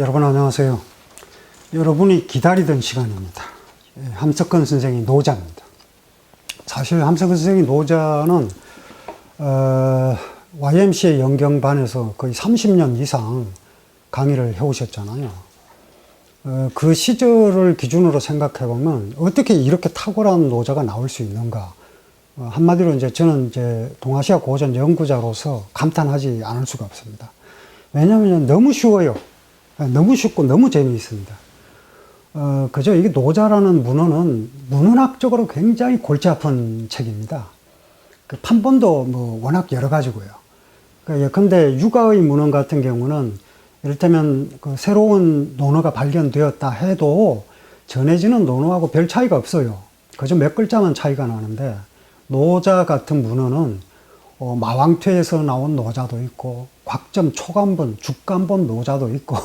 여러분 안녕하세요. 여러분이 기다리던 시간입니다. 함석헌 선생의 노자입니다. 사실 함석헌 선생의 노자는 YMCA 연경반에서 거의 30년 이상 강의를 해오셨잖아요. 그 시절을 기준으로 생각해보면 어떻게 이렇게 탁월한 노자가 나올 수 있는가. 한마디로 저는 동아시아 고전 연구자로서 감탄하지 않을 수가 없습니다. 왜냐하면 너무 쉬워요. 너무 쉽고 너무 재미있습니다. 그저 이게 노자라는 문헌은 문헌학적으로 굉장히 골치 아픈 책입니다. 그 판본도 워낙 여러 가지고요. 예컨대 육아의 문헌 같은 경우는 이를테면 그 새로운 논어가 발견되었다 해도 전해지는 논어하고 별 차이가 없어요. 그저 몇 글자만 차이가 나는데 노자 같은 문헌은 마왕퇴에서 나온 노자도 있고 곽점 초간본, 죽간본 노자도 있고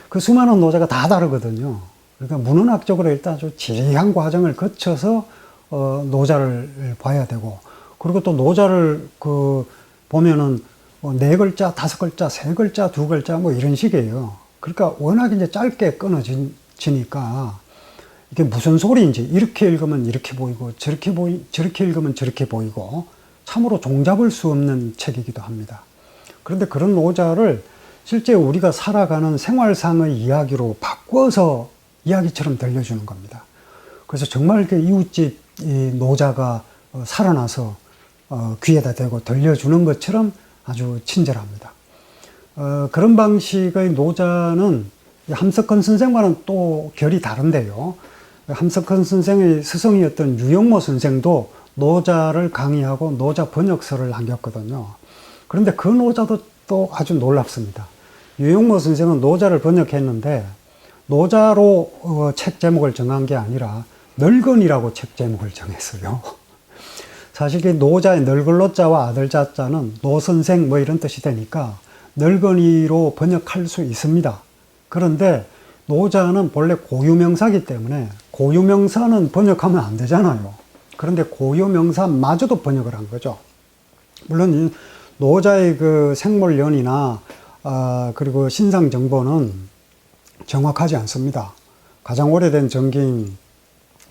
그 수많은 노자가 다 다르거든요. 그러니까 문헌학적으로 일단 아주 지리한 과정을 거쳐서 노자를 봐야 되고, 그리고 또 노자를 보면은 4글자, 5글자, 3글자, 2글자 이런 식이에요. 그러니까 워낙 짧게 끊어지니까 이게 무슨 소리인지 이렇게 읽으면 이렇게 보이고 저렇게 읽으면 저렇게 보이고 참으로 종잡을 수 없는 책이기도 합니다. 그런데 그런 노자를 실제 우리가 살아가는 생활상의 이야기로 바꿔서 이야기처럼 들려주는 겁니다. 그래서 정말 그 이웃집 노자가 살아나서 귀에다 대고 들려주는 것처럼 아주 친절합니다. 그런 방식의 노자는 함석헌 선생과는 또 결이 다른데요. 함석헌 선생의 스승이었던 유영모 선생도 노자를 강의하고 노자 번역서를 남겼거든요. 그런데 그 노자도 또 아주 놀랍습니다. 유영모 선생은 노자를 번역했는데 노자로 책 제목을 정한 게 아니라 늙은이라고 책 제목을 정했어요. 사실 이 노자의 늙을 노자와 아들 자자는 노선생 이런 뜻이 되니까 늙은이로 번역할 수 있습니다. 그런데 노자는 본래 고유명사이기 때문에 고유명사는 번역하면 안 되잖아요. 그런데 고유명사마저도 번역을 한 거죠. 물론 노자의 그 생물연이나 그리고 신상 정보는 정확하지 않습니다. 가장 오래된 정기인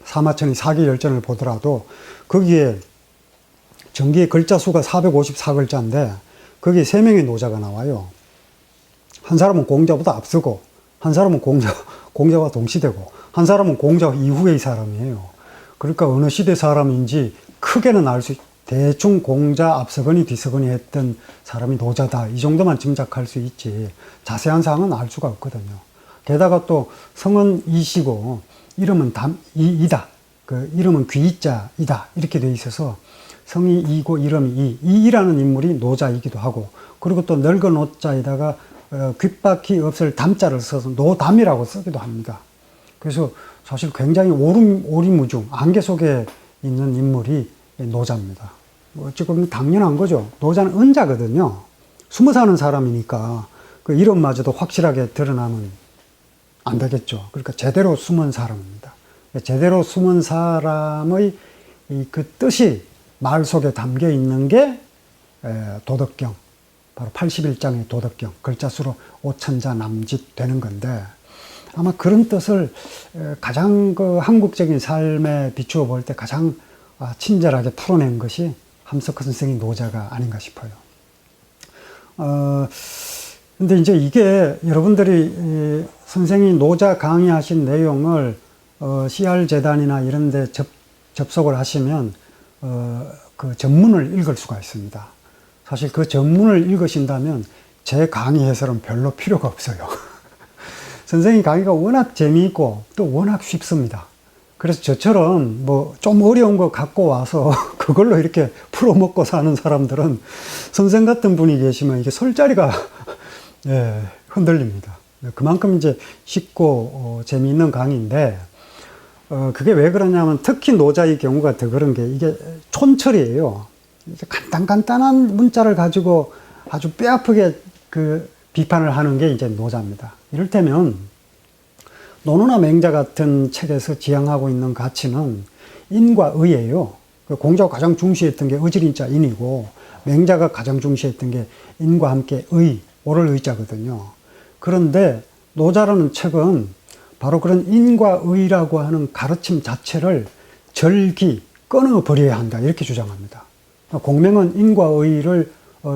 사마천의 사기열전을 보더라도 거기에 정기의 글자 수가 454글자인데 거기에 3명의 노자가 나와요. 한 사람은 공자보다 앞서고, 한 사람은 공자와 동시대고, 한 사람은 공자 이후의 사람이에요. 그러니까 어느 시대 사람인지 크게는 알 수, 대충 공자 앞서거니 뒤서거니 했던 사람이 노자다, 이 정도만 짐작할 수 있지 자세한 사항은 알 수가 없거든요. 게다가 또 성은 이시고 이름은 이다, 그 이름은 귀자이다 이렇게 돼 있어서 성이 이고 이름이 이라는 인물이 노자이기도 하고, 그리고 또 늙은 노자에다가 귓바퀴 없을 담자를 써서 노담이라고 쓰기도 합니다. 그래서 사실 굉장히 오리무중 안개 속에 있는 인물이 노자입니다. 어찌 보면 당연한 거죠. 노자는 은자거든요. 숨어 사는 사람이니까 그 이름마저도 확실하게 드러나면 안 되겠죠. 그러니까 제대로 숨은 사람입니다. 제대로 숨은 사람의 그 뜻이 말 속에 담겨 있는 게 도덕경, 바로 81장의 도덕경, 글자 수로 5000자 남짓 되는 건데, 아마 그런 뜻을 가장 그 한국적인 삶에 비추어 볼 때 가장 친절하게 풀어낸 것이 함석헌 선생의 노자가 아닌가 싶어요. 근데 이게 여러분들이 선생이 노자 강의하신 내용을 CR재단이나 이런 데 접속을 하시면 그 전문을 읽을 수가 있습니다. 사실 그 전문을 읽으신다면 제 강의 해설은 별로 필요가 없어요. 선생님 강의가 워낙 재미있고 또 워낙 쉽습니다. 그래서 저처럼 좀 어려운 거 갖고 와서 그걸로 이렇게 풀어먹고 사는 사람들은 선생 같은 분이 계시면 이게 설 자리가 흔들립니다. 그만큼 쉽고 재미있는 강의인데, 그게 왜 그러냐면 특히 노자의 경우가 더 그런 게 이게 촌철이에요. 간단한 문자를 가지고 아주 뼈아프게 그 비판을 하는 게 노자입니다. 이를테면 논어나 맹자 같은 책에서 지향하고 있는 가치는 인과 의예요. 공자가 가장 중시했던 게 의질인자 인이고, 맹자가 가장 중시했던 게 인과 함께 의, 옳을 의자거든요. 그런데 노자라는 책은 바로 그런 인과 의라고 하는 가르침 자체를 절기 끊어버려야 한다 이렇게 주장합니다. 공명은 인과 의를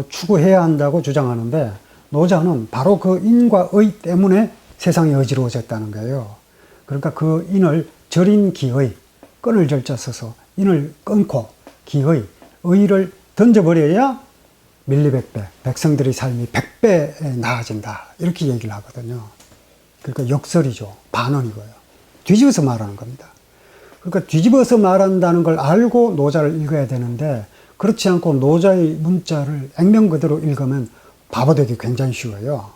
추구해야 한다고 주장하는데 노자는 바로 그 인과 의 때문에 세상이 어지러워졌다는 거예요. 그러니까 그 인을 절인 기의, 끊을 절자 써서 인을 끊고 기의, 의를 던져버려야 밀리백배, 백성들의 삶이 100배 나아진다 이렇게 얘기를 하거든요. 그러니까 역설이죠. 반언이고요. 뒤집어서 말하는 겁니다. 그러니까 뒤집어서 말한다는 걸 알고 노자를 읽어야 되는데 그렇지 않고 노자의 문자를 액면 그대로 읽으면 바보되기 굉장히 쉬워요.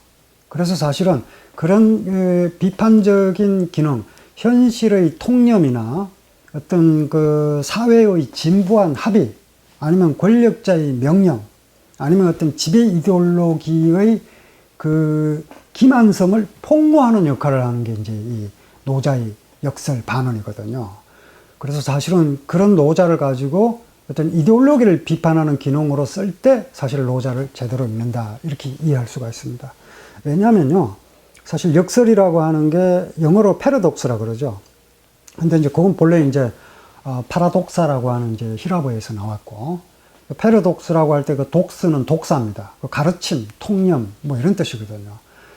그래서 사실은 그런 비판적인 기능, 현실의 통념이나 어떤 그 사회의 진부한 합의, 아니면 권력자의 명령, 아니면 어떤 지배 이데올로기의 그 기만성을 폭로하는 역할을 하는 게 이제 이 노자의 역설 반언이거든요. 그래서 사실은 그런 노자를 가지고 어떤 이데올로기를 비판하는 기능으로 쓸 때 사실 노자를 제대로 읽는다 이렇게 이해할 수가 있습니다. 왜냐하면요, 사실 역설이라고 하는 게 영어로 패러독스라 그러죠. 근데 이제 그건 본래 이제 파라독사라고 하는 이제 히라보에서 나왔고, 패러독스라고 할 때 그 독스는 독사입니다. 그 가르침, 통념 뭐 이런 뜻이거든요.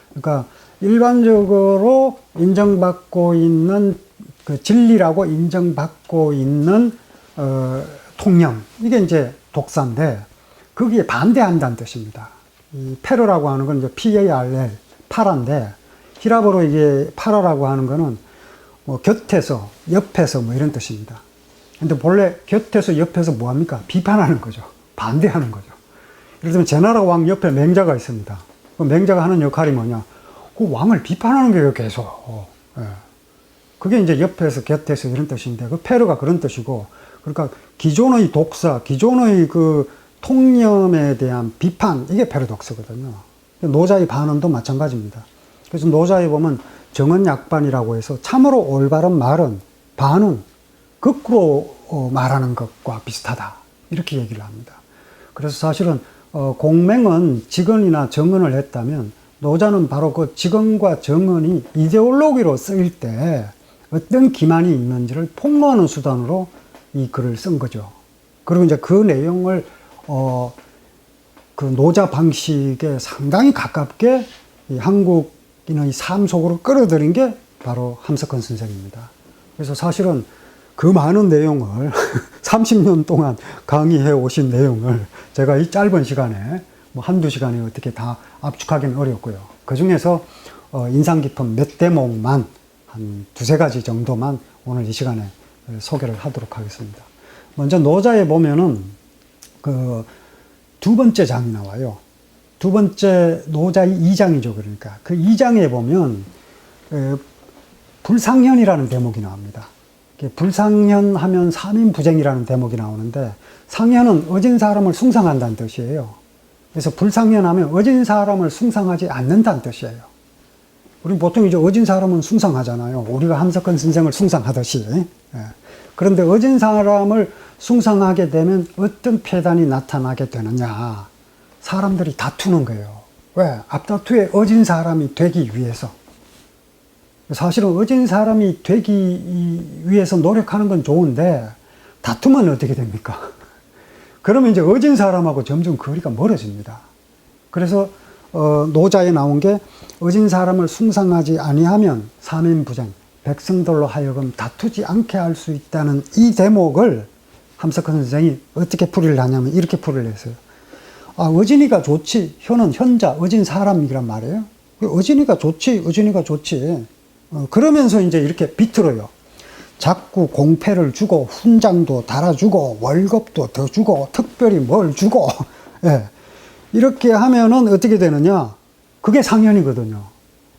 그러니까 일반적으로 인정받고 있는 그 진리라고 인정받고 있는 통념, 이게 이제 독사인데 거기에 반대한다는 뜻입니다. 이 페르라고 하는 건 이제 PARL, 파라인데 히라보로 이게 파라라고 하는 거는 뭐 곁에서, 옆에서 뭐 이런 뜻입니다. 근데 본래 곁에서, 옆에서 뭐 합니까? 비판하는 거죠. 반대하는 거죠. 예를 들면 제나라 왕 옆에 맹자가 있습니다. 그 맹자가 하는 역할이 뭐냐? 그 왕을 비판하는 거예요, 계속. 예. 그게 이제 옆에서, 곁에서 이런 뜻인데, 그 페르가 그런 뜻이고, 그러니까 기존의 독사, 기존의 그 통념에 대한 비판, 이게 패러독스거든요. 노자의 반언도 마찬가지입니다. 그래서 노자에 보면 정언약반이라고 해서 참으로 올바른 말은 반은 거꾸로 말하는 것과 비슷하다. 이렇게 얘기를 합니다. 그래서 사실은 공맹은 직언이나 정언을 했다면 노자는 바로 그 직언과 정언이 이데올로기로 쓰일 때 어떤 기만이 있는지를 폭로하는 수단으로 이 글을 쓴 거죠. 그리고 이제 그 내용을 그 노자 방식에 상당히 가깝게 이 한국인의 삶 속으로 끌어들인 게 바로 함석헌 선생입니다. 그래서 사실은 그 많은 내용을 30년 동안 강의해 오신 내용을 제가 이 짧은 시간에 뭐 한두 시간에 어떻게 다 압축하기는 어렵고요. 그 중에서 인상 깊은 몇 대목만 한 두세 가지 정도만 오늘 이 시간에 소개를 하도록 하겠습니다. 먼저 노자에 보면은 그 두 번째 장이 나와요. 두 번째 노자의 2장이죠. 그러니까 그 2장에 보면 불상현이라는 대목이 나옵니다. 불상현 하면 삼인부쟁이라는 대목이 나오는데 상현은 어진 사람을 숭상한다는 뜻이에요. 그래서 불상현 하면 어진 사람을 숭상하지 않는다는 뜻이에요. 우리 보통 이제 어진 사람은 숭상하잖아요. 우리가 함석헌 선생을 숭상하듯이. 그런데 어진 사람을 숭상하게 되면 어떤 폐단이 나타나게 되느냐. 사람들이 다투는 거예요. 왜? 앞다투에 어진 사람이 되기 위해서. 사실은 어진 사람이 되기 위해서 노력하는 건 좋은데 다투면 어떻게 됩니까? 그러면 이제 어진 사람하고 점점 거리가 멀어집니다. 그래서 노자에 나온 게 어진 사람을 숭상하지 아니하면 삼인부쟁, 백성들로 하여금 다투지 않게 할 수 있다는 이 대목을 함석헌 선생이 어떻게 풀이를 하냐면 이렇게 풀이를 했어요. 아, 어진이가 좋지. 현은 현자, 어진 사람이란 말이에요. 어진이가 좋지, 어진이가 좋지. 그러면서 이제 이렇게 비틀어요. 자꾸 공패를 주고, 훈장도 달아주고, 월급도 더 주고, 특별히 뭘 주고, 예. 이렇게 하면은 어떻게 되느냐? 그게 상현이거든요.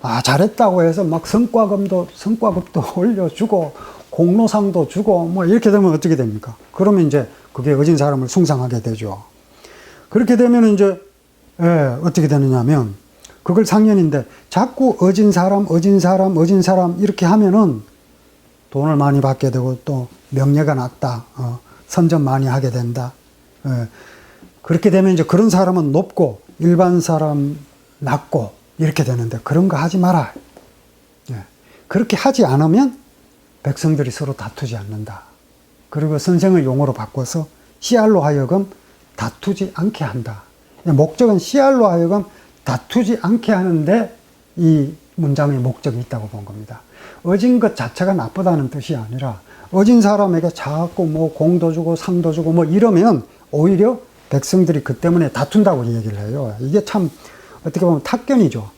아, 잘했다고 해서 막 성과급도 올려주고, 공로상도 주고, 뭐 이렇게 되면 어떻게 됩니까? 그러면 이제 그게 어진 사람을 숭상하게 되죠. 그렇게 되면 이제, 예, 어떻게 되느냐면, 그걸 상현인데, 자꾸 어진 사람 이렇게 하면은 돈을 많이 받게 되고 또 명예가 낮다, 선전 많이 하게 된다. 예. 그렇게 되면 이제 그런 사람은 높고 일반 사람 낮고 이렇게 되는데 그런 거 하지 마라. 그렇게 하지 않으면 백성들이 서로 다투지 않는다. 그리고 선생의 용어로 바꿔서 씨알로 하여금 다투지 않게 한다. 목적은 씨알로 하여금 다투지 않게 하는데 이 문장의 목적이 있다고 본 겁니다. 어진 것 자체가 나쁘다는 뜻이 아니라 어진 사람에게 자꾸 뭐 공도 주고 상도 주고 뭐 이러면 오히려 백성들이 그 때문에 다툰다고 얘기를 해요. 이게 참 어떻게 보면 탁견이죠.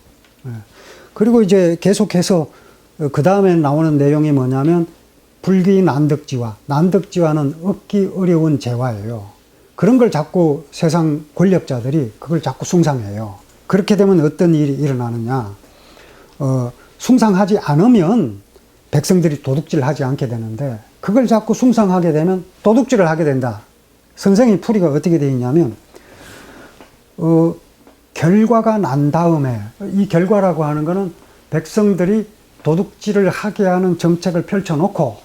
그리고 이제 계속해서 그 다음에 나오는 내용이 뭐냐면 불기 난덕지화. 난덕지화는 얻기 어려운 재화예요. 그런 걸 자꾸 세상 권력자들이 그걸 자꾸 숭상해요. 그렇게 되면 어떤 일이 일어나느냐. 숭상하지 않으면 백성들이 도둑질을 하지 않게 되는데 그걸 자꾸 숭상하게 되면 도둑질을 하게 된다. 선생의 풀이가 어떻게 되어 있냐면 결과가 난 다음에 이 결과라고 하는 거는 백성들이 도둑질을 하게 하는 정책을 펼쳐놓고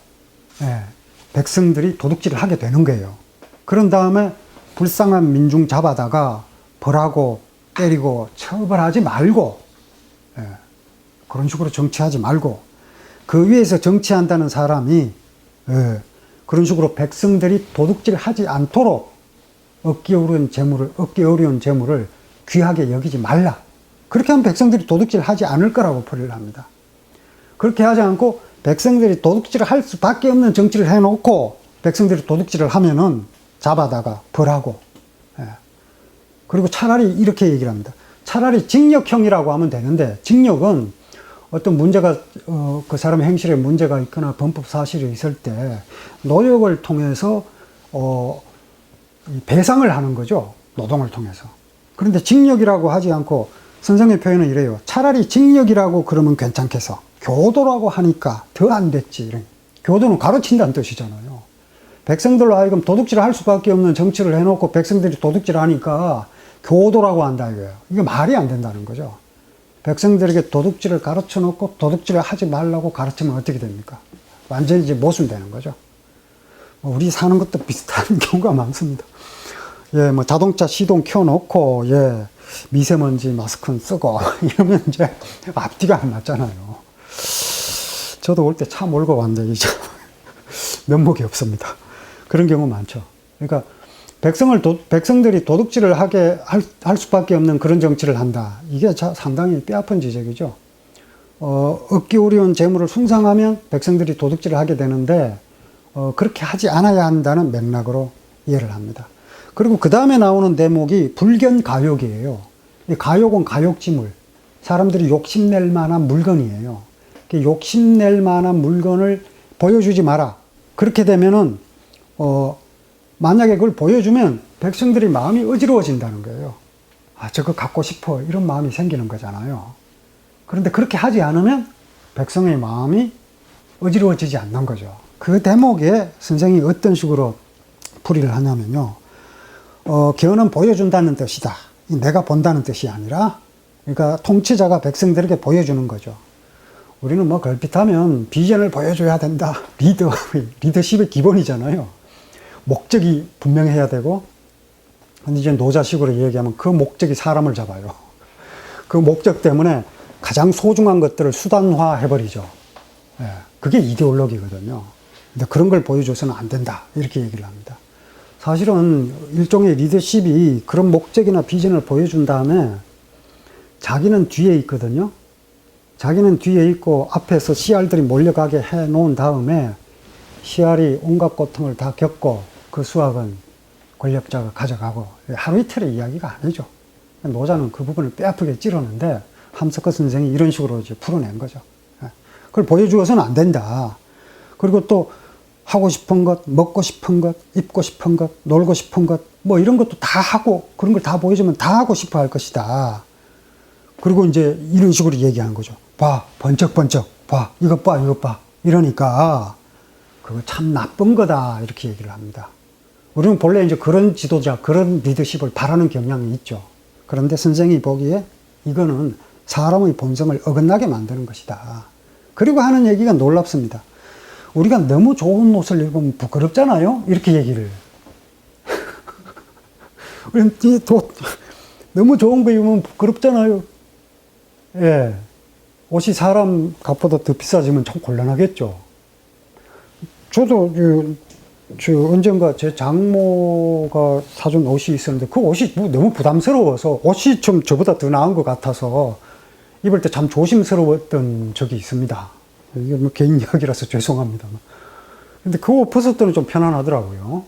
백성들이 도둑질을 하게 되는 거예요. 그런 다음에 불쌍한 민중 잡아다가 벌하고 때리고 처벌하지 말고 그런 식으로 정치하지 말고 그 위에서 정치한다는 사람이 그런 식으로 백성들이 도둑질 하지 않도록 얻기 어려운 재물을 귀하게 여기지 말라. 그렇게 하면 백성들이 도둑질 하지 않을 거라고 풀이를 합니다. 그렇게 하지 않고 백성들이 도둑질을 할 수밖에 없는 정치를 해놓고 백성들이 도둑질을 하면은 잡아다가 벌하고 그리고 차라리 이렇게 얘기를 합니다. 차라리 징역형이라고 하면 되는데 징역은 어떤 문제가 그 사람의 행실에 문제가 있거나 범법 사실이 있을 때 노역을 통해서 배상을 하는 거죠. 노동을 통해서. 그런데 징역이라고 하지 않고 선생의 표현은 이래요. 차라리 징역이라고 그러면 괜찮겠어. 교도라고 하니까 더 안 됐지. 교도는 가르친다는 뜻이잖아요. 백성들로 하여금 도둑질을 할 수밖에 없는 정치를 해놓고 백성들이 도둑질을 하니까 교도라고 한다 이거예요. 이게 말이 안 된다는 거죠. 백성들에게 도둑질을 가르쳐 놓고 도둑질을 하지 말라고 가르치면 어떻게 됩니까? 완전히 이제 모순되는 거죠. 우리 사는 것도 비슷한 경우가 많습니다. 예, 뭐 자동차 시동 켜놓고, 예, 미세먼지 마스크는 쓰고, 이러면 이제 앞뒤가 안 맞잖아요. 저도 올 때 차 몰고 왔는데, 이제 면목이 없습니다. 그런 경우 많죠. 그러니까 백성들이 도둑질을 하게 할 수밖에 없는 그런 정치를 한다. 이게 상당히 뼈아픈 지적이죠. 얻기 어려운 재물을 숭상하면 백성들이 도둑질을 하게 되는데, 그렇게 하지 않아야 한다는 맥락으로 이해를 합니다. 그리고 그 다음에 나오는 대목이 불견가욕이에요. 이 가욕은 가욕지물. 사람들이 욕심낼 만한 물건이에요. 욕심낼 만한 물건을 보여주지 마라. 그렇게 되면은, 만약에 그걸 보여주면 백성들이 마음이 어지러워진다는 거예요. 아, 저거 갖고 싶어. 이런 마음이 생기는 거잖아요. 그런데 그렇게 하지 않으면 백성의 마음이 어지러워지지 않는 거죠. 그 대목에 선생이 어떤 식으로 풀이를 하냐면요. 견은 보여준다는 뜻이다. 내가 본다는 뜻이 아니라, 그러니까 통치자가 백성들에게 보여주는 거죠. 우리는 뭐 걸핏하면 비전을 보여줘야 된다. 리더십의 기본이잖아요. 목적이 분명해야 되고, 근데 이제 노자식으로 얘기하면 그 목적이 사람을 잡아요. 그 목적 때문에 가장 소중한 것들을 수단화 해버리죠. 예, 그게 이데올로기거든요. 근데 그런 걸 보여줘서는 안 된다. 이렇게 얘기를 합니다. 사실은 일종의 리더십이 그런 목적이나 비전을 보여준 다음에 자기는 뒤에 있거든요. 자기는 뒤에 있고 앞에서 씨알들이 몰려가게 해 놓은 다음에 씨알이 온갖 고통을 다 겪고 그 수확은 권력자가 가져가고 하루 이틀의 이야기가 아니죠. 노자는 그 부분을 뼈아프게 찌르는데 함석헌 선생이 이런 식으로 이제 풀어낸 거죠. 그걸 보여주어서는 안 된다. 그리고 또 하고 싶은 것, 먹고 싶은 것, 입고 싶은 것, 놀고 싶은 것, 뭐 이런 것도 다 하고 그런 걸 다 보여주면 다 하고 싶어 할 것이다. 그리고 이제 이런 식으로 얘기하는 거죠. 봐, 번쩍번쩍, 봐, 이것 봐, 이것 봐. 이러니까 그거 참 나쁜 거다. 이렇게 얘기를 합니다. 우리는 본래 이제 그런 지도자, 그런 리더십을 바라는 경향이 있죠. 그런데 선생이 보기에 이거는 사람의 본성을 어긋나게 만드는 것이다. 그리고 하는 얘기가 놀랍습니다. 우리가 너무 좋은 옷을 입으면 부끄럽잖아요? 이렇게 얘기를. 우리는 너무 좋은 거 입으면 부끄럽잖아요. 예. 옷이 사람 값보다 더 비싸지면 참 곤란하겠죠. 저도 언젠가 제 장모가 사준 옷이 있었는데 그 옷이 너무 부담스러워서 옷이 좀 저보다 더 나은 것 같아서 입을 때 참 조심스러웠던 적이 있습니다. 이게 뭐 개인 이야기라서 죄송합니다만. 근데 그 옷 벗었더니 좀 편안하더라고요.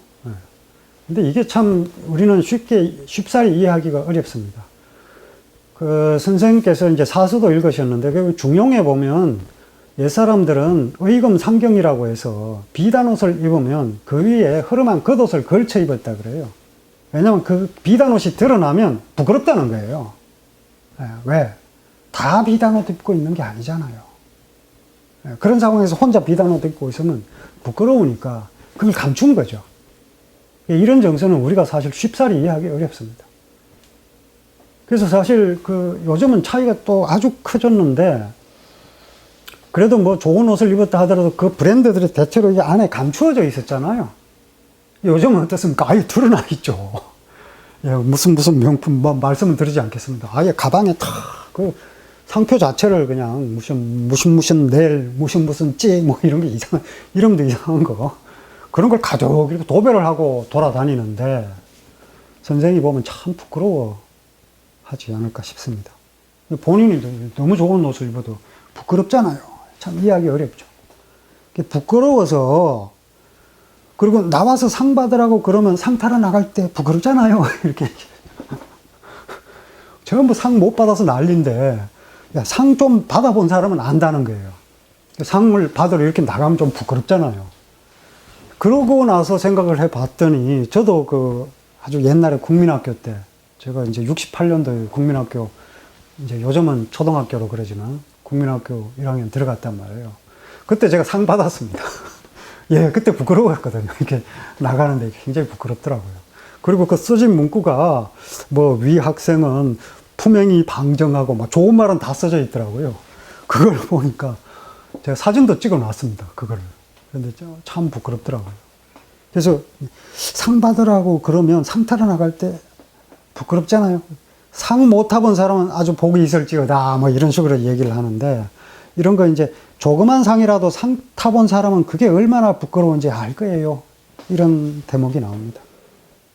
근데 이게 참 우리는 쉽사리 이해하기가 어렵습니다. 그 선생님께서 이제 사서도 읽으셨는데 그 중용에 보면 옛사람들은 의금 상경이라고 해서 비단옷을 입으면 그 위에 흐름한 겉옷을 걸쳐 입었다 그래요. 왜냐하면 그 비단옷이 드러나면 부끄럽다는 거예요. 왜? 다 비단옷 입고 있는 게 아니잖아요. 그런 상황에서 혼자 비단옷 입고 있으면 부끄러우니까 그걸 감춘 거죠. 이런 정서는 우리가 사실 쉽사리 이해하기 어렵습니다. 그래서 사실 요즘은 차이가 또 아주 커졌는데 그래도 뭐 좋은 옷을 입었다 하더라도 그 브랜드들이 대체로 이 안에 감추어져 있었잖아요. 요즘은 어떻습니까? 아예 드러나 있죠. 예, 무슨 명품, 뭐, 말씀은 드리지 않겠습니다. 아예 가방에 그 상표 자체를 그냥 무슨 넬, 무슨 찌, 뭐 이런 게 이름도 이상한 거. 그런 걸 가족 이렇게 도배를 하고 돌아다니는데 선생이 보면 참 부끄러워 하지 않을까 싶습니다. 본인이 너무 좋은 옷을 입어도 부끄럽잖아요. 참 이해하기 어렵죠. 부끄러워서, 그리고 나와서 상 받으라고 그러면 상 타러 나갈 때 부끄럽잖아요. 이렇게. 전부 상 못 받아서 난리인데, 상 좀 받아본 사람은 안다는 거예요. 상을 받으러 이렇게 나가면 좀 부끄럽잖아요. 그러고 나서 생각을 해 봤더니, 저도 아주 옛날에 국민학교 때, 제가 이제 68년도에 국민학교, 이제 요즘은 초등학교로 그러지만, 국민학교 1학년 들어갔단 말이에요. 그때 제가 상 받았습니다. 예, 그때 부끄러웠거든요. 이렇게 나가는데 굉장히 부끄럽더라고요. 그리고 그 써진 문구가 뭐 위 학생은 품행이 방정하고 막 좋은 말은 다 써져 있더라고요. 그걸 보니까 제가 사진도 찍어 놨습니다. 그거를. 근데 참 부끄럽더라고요. 그래서 상 받으라고 그러면 상 타러 나갈 때 부끄럽잖아요. 상 못 타본 사람은 아주 복이 있을지어다 뭐 이런 식으로 얘기를 하는데, 이런 거 이제 조그만 상이라도 상 타본 사람은 그게 얼마나 부끄러운지 알 거예요. 이런 대목이 나옵니다.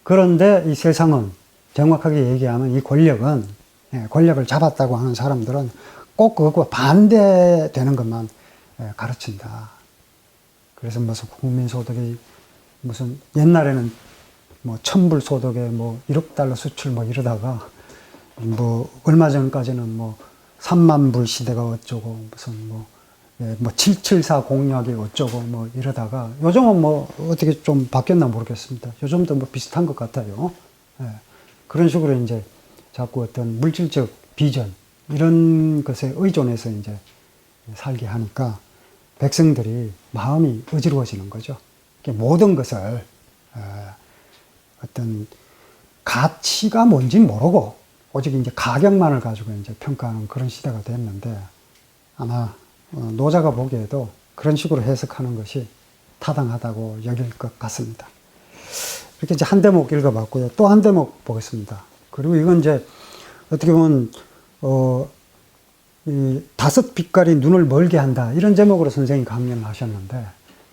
그런데 이 세상은 정확하게 얘기하면 이 권력은, 권력을 잡았다고 하는 사람들은 꼭 그것과 반대되는 것만 가르친다. 그래서 무슨 국민소득이 무슨 옛날에는 뭐 1000불 소득에 뭐 1억 달러 수출 뭐 이러다가 뭐 얼마 전까지는 뭐 3만 불 시대가 어쩌고 무슨 뭐 774 공약이 어쩌고 뭐 이러다가 요즘은 뭐 어떻게 좀 바뀌었나 모르겠습니다. 요즘도 뭐 비슷한 것 같아요. 그런 식으로 이제 자꾸 어떤 물질적 비전 이런 것에 의존해서 이제 살게 하니까 백성들이 마음이 어지러워지는 거죠. 모든 것을 어떤 가치가 뭔지 모르고 오직 이제 가격만을 가지고 이제 평가하는 그런 시대가 됐는데, 아마 노자가 보기에도 그런 식으로 해석하는 것이 타당하다고 여길 것 같습니다. 이렇게 이제 한 대목 읽어봤고요. 또 한 대목 보겠습니다. 그리고 이건 이제 어떻게 보면 이 5 빛깔이 눈을 멀게 한다 이런 제목으로 선생님이 강연을 하셨는데,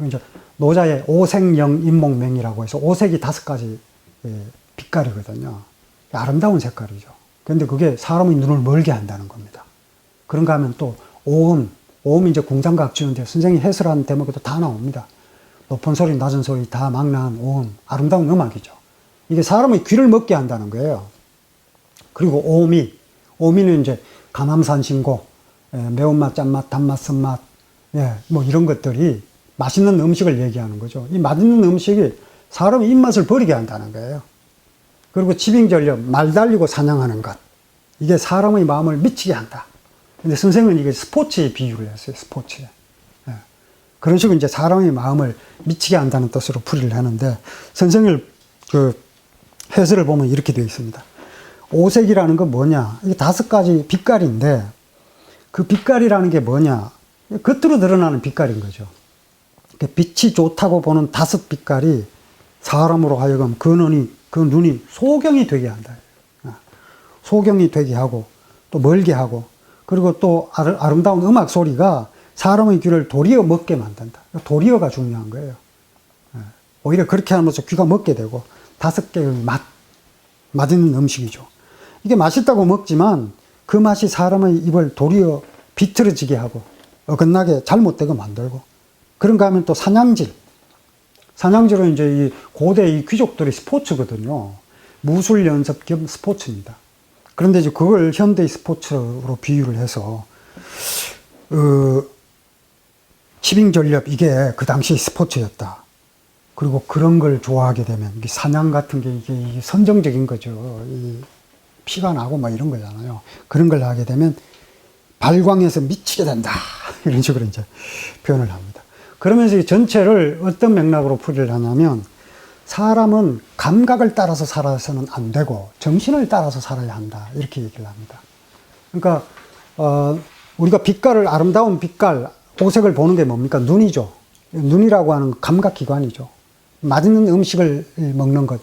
이제 노자의 오색영 인목맹이라고 해서 오색이 5가지 빛깔이거든요. 아름다운 색깔이죠. 그런데 그게 사람의 눈을 멀게 한다는 겁니다. 그런가 하면 또 오음이 이제 궁장각 지는데 선생님이 해설한 대목에도 다 나옵니다. 높은 소리, 낮은 소리 다 망라한 오음, 아름다운 음악이죠. 이게 사람의 귀를 먹게 한다는 거예요. 그리고 오미는 이제 감암산신고, 매운맛, 짠맛, 단맛, 쓴맛, 뭐 이런 것들이 맛있는 음식을 얘기하는 거죠. 이 맛있는 음식이 사람의 입맛을 버리게 한다는 거예요. 그리고 지빙전력, 말 달리고 사냥하는 것. 이게 사람의 마음을 미치게 한다. 근데 선생은 이게 스포츠에 비유를 했어요, 스포츠에. 그런 식으로 이제 사람의 마음을 미치게 한다는 뜻으로 풀이를 하는데, 선생을 해설을 보면 이렇게 되어 있습니다. 오색이라는 건 뭐냐? 이게 5가지 빛깔인데, 그 빛깔이라는 게 뭐냐? 겉으로 드러나는 빛깔인 거죠. 빛이 좋다고 보는 5 빛깔이 사람으로 하여금 그 눈이 소경이 되게 한다. 소경이 되게 하고, 또 멀게 하고, 그리고 또 아름다운 음악 소리가 사람의 귀를 도리어 먹게 만든다. 도리어가 중요한 거예요. 오히려 그렇게 하면서 귀가 먹게 되고, 5개의 맛있는 음식이죠. 이게 맛있다고 먹지만 그 맛이 사람의 입을 도리어 비틀어지게 하고 어긋나게 잘못되게 만들고, 그런가 하면 또 사냥질. 사냥질은 이제 이 고대 이 귀족들의 스포츠거든요. 무술 연습 겸 스포츠입니다. 그런데 이제 그걸 현대의 스포츠로 비유를 해서, 치빙전렵, 이게 그 당시 스포츠였다. 그리고 그런 걸 좋아하게 되면, 이게 사냥 같은 게 이게 선정적인 거죠. 이 피가 나고 뭐 이런 거잖아요. 그런 걸 하게 되면 발광해서 미치게 된다. 이런 식으로 이제 표현을 합니다. 그러면서 이 전체를 어떤 맥락으로 풀이를 하냐면, 사람은 감각을 따라서 살아서는 안 되고 정신을 따라서 살아야 한다. 이렇게 얘기를 합니다. 그러니까 우리가 빛깔을, 아름다운 빛깔, 오색을 보는 게 뭡니까? 눈이죠. 눈이라고 하는 감각기관이죠. 맛있는 음식을 먹는 것,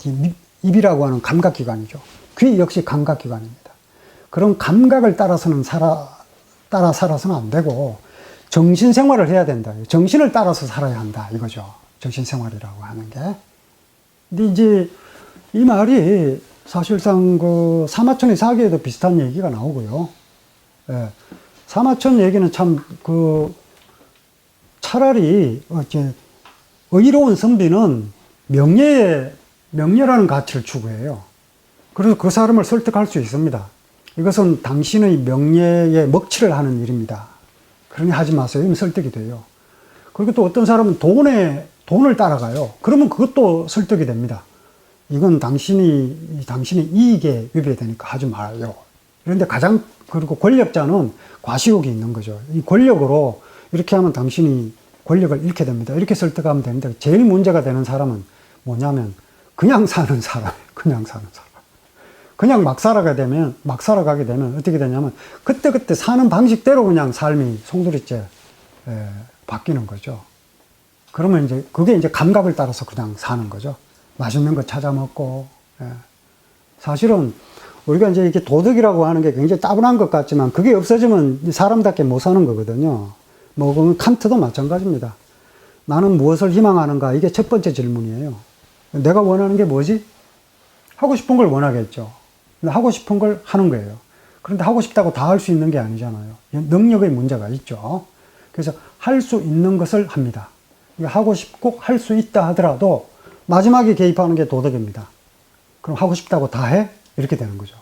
입이라고 하는 감각기관이죠. 귀 역시 감각기관입니다. 그런 감각을 따라서는 따라 살아서는 안 되고 정신생활을 해야 된다. 정신을 따라서 살아야 한다. 이거죠. 정신생활이라고 하는 게. 근데 이제 이 말이 사실상 그 사마천의 사기에도 비슷한 얘기가 나오고요. 예. 사마천 얘기는 참 차라리 이제 의로운 선비는 명예라는 가치를 추구해요. 그래서 그 사람을 설득할 수 있습니다. 이것은 당신의 명예에 먹칠을 하는 일입니다. 그러니 하지 마세요. 이러면 설득이 돼요. 그리고 또 어떤 사람은 돈을 따라가요. 그러면 그것도 설득이 됩니다. 이건 당신의 이익에 위배되니까 하지 말아요. 그런데 그리고 권력자는 과시욕이 있는 거죠. 이 권력으로 이렇게 하면 당신이 권력을 잃게 됩니다. 이렇게 설득하면 되는데, 제일 문제가 되는 사람은 뭐냐면 그냥 사는 사람. 그냥 막 살아가게 되면 어떻게 되냐면 그때 사는 방식대로 그냥 삶이 송두리째 바뀌는 거죠. 그러면 이제 그게 이제 감각을 따라서 그냥 사는 거죠. 맛있는 거 찾아 먹고. 사실은 우리가 이제 이렇게 도덕이라고 하는 게 굉장히 따분한 것 같지만 그게 없어지면 사람답게 못 사는 거거든요. 뭐 그건 칸트도 마찬가지입니다. 나는 무엇을 희망하는가? 이게 첫 번째 질문이에요. 내가 원하는 게 뭐지? 하고 싶은 걸 원하겠죠. 근데 하고 싶은 걸 하는 거예요. 그런데 하고 싶다고 다 할 수 있는 게 아니잖아요. 능력의 문제가 있죠. 그래서 할 수 있는 것을 합니다. 하고 싶고 할 수 있다 하더라도 마지막에 개입하는 게 도덕입니다. 그럼 하고 싶다고 다 해? 이렇게 되는 거죠.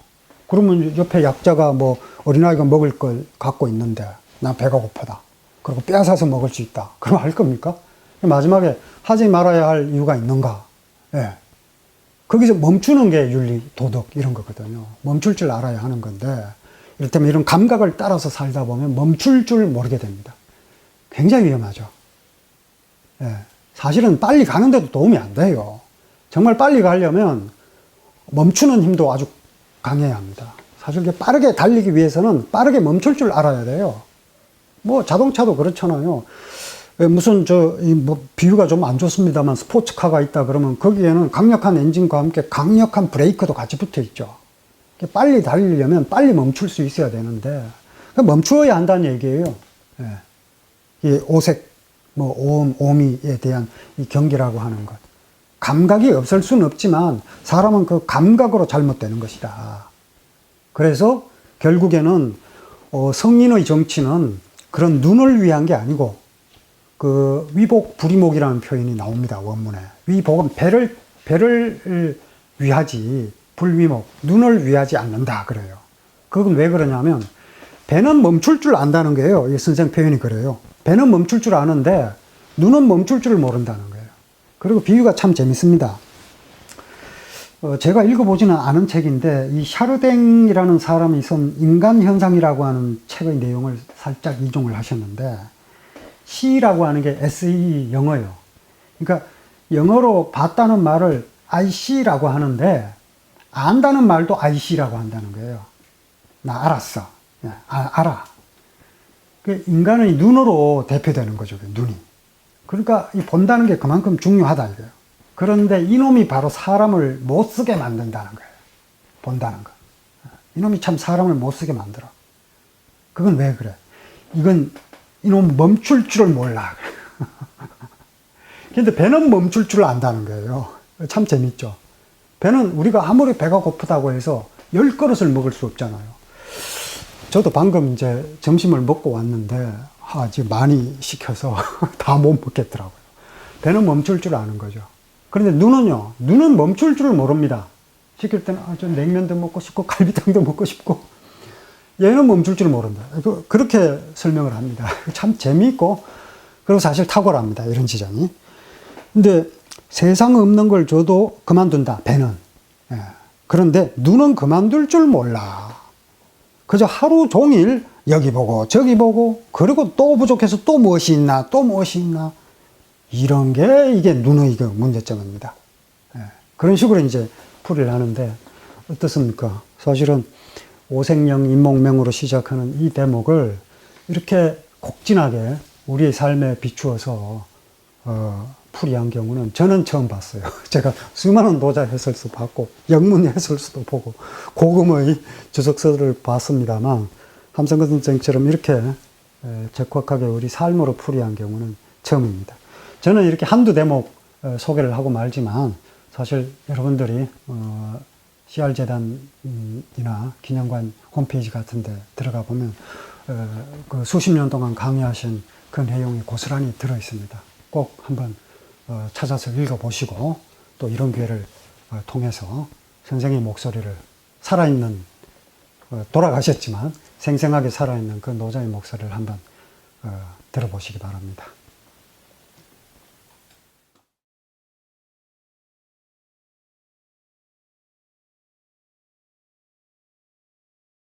그러면 옆에 약자가 뭐 어린아이가 먹을 걸 갖고 있는데 나 배가 고프다. 그리고 빼앗아서 먹을 수 있다. 그럼 할 겁니까? 마지막에 하지 말아야 할 이유가 있는가? 예. 거기서 멈추는 게 윤리, 도덕 이런 거거든요. 멈출 줄 알아야 하는 건데, 이를테면 이런 감각을 따라서 살다 보면 멈출 줄 모르게 됩니다. 굉장히 위험하죠. 예. 사실은 빨리 가는데도 도움이 안 돼요. 정말 빨리 가려면 멈추는 힘도 아주 강해야 합니다. 사실 빠르게 달리기 위해서는 빠르게 멈출 줄 알아야 돼요. 뭐 자동차도 그렇잖아요. 무슨 뭐 비유가 좀 안 좋습니다만 스포츠카가 있다 그러면 거기에는 강력한 엔진과 함께 강력한 브레이크도 같이 붙어 있죠. 빨리 달리려면 빨리 멈출 수 있어야 되는데 멈추어야 한다는 얘기예요. 예. 이 오색, 뭐 오미에 대한 이 경계라고 하는 것. 감각이 없을 수는 없지만 사람은 그 감각으로 잘못되는 것이다. 그래서 결국에는 성인의 정치는 그런 눈을 위한 게 아니고 그 위복 불이목이라는 표현이 나옵니다. 원문에. 위복은 배를 위하지 불위목, 눈을 위하지 않는다 그래요. 그건 왜 그러냐면 배는 멈출 줄 안다는 거예요. 이 선생 표현이 그래요. 배는 멈출 줄 아는데 눈은 멈출 줄 모른다는 거예요. 그리고 비유가 참 재밌습니다. 제가 읽어보지는 않은 책인데 이 샤르댕이라는 사람이 쓴 인간현상이라고 하는 책의 내용을 살짝 이종을 하셨는데, C라고 하는 게 SE 영어예요. 그러니까 영어로 봤다는 말을 I see라고 하는데 안다는 말도 I see라고 한다는 거예요. 나 알았어. 알아. 인간의 눈으로 대표되는 거죠. 눈이. 그러니까 이 본다는 게 그만큼 중요하다 이거예요. 그런데 이놈이 바로 사람을 못 쓰게 만든다는 거예요. 본다는 거. 이놈이 참 사람을 못 쓰게 만들어. 그건 왜 그래? 이건 이놈 멈출 줄을 몰라. 근데 배는 멈출 줄 안다는 거예요. 참 재밌죠. 배는 우리가 아무리 배가 고프다고 해서 10그릇을 먹을 수 없잖아요. 저도 방금 이제 점심을 먹고 왔는데, 지금 많이 시켜서 다 못 먹겠더라고요. 배는 멈출 줄 아는 거죠. 그런데 눈은요, 눈은 멈출 줄을 모릅니다. 시킬 때는, 좀 냉면도 먹고 싶고, 갈비탕도 먹고 싶고, 얘는 멈출 줄 모른다. 그렇게 설명을 합니다. 참 재미있고, 그리고 사실 탁월합니다. 이런 지장이. 근데 세상 없는 걸 줘도 그만둔다, 배는. 예. 그런데 눈은 그만둘 줄 몰라. 그저 하루 종일 여기 보고 저기 보고, 그리고 또 부족해서 또 무엇이 있나, 또 무엇이 있나. 이런 게 이게 눈의 문제점입니다. 예. 그런 식으로 이제 풀이를 하는데 어떻습니까? 사실은 오색령 인목명으로 시작하는 이 대목을 이렇게 곡진하게 우리의 삶에 비추어서 풀이한 경우는 저는 처음 봤어요. 제가 수많은 노자 해설서 봤고 영문 해설서도 보고 고금의 주석서를 봤습니다만 함성근 선생처럼 이렇게 적확하게 우리 삶으로 풀이한 경우는 처음입니다. 저는 이렇게 한두 대목 소개를 하고 말지만 사실 여러분들이 CR재단이나 기념관 홈페이지 같은 데 들어가 보면 그 수십 년 동안 강의하신 그 내용이 고스란히 들어 있습니다. 꼭 한번 찾아서 읽어보시고 또 이런 기회를 통해서 선생의 목소리를 살아있는, 돌아가셨지만 생생하게 살아있는 그 노자의 목소리를 한번 들어보시기 바랍니다.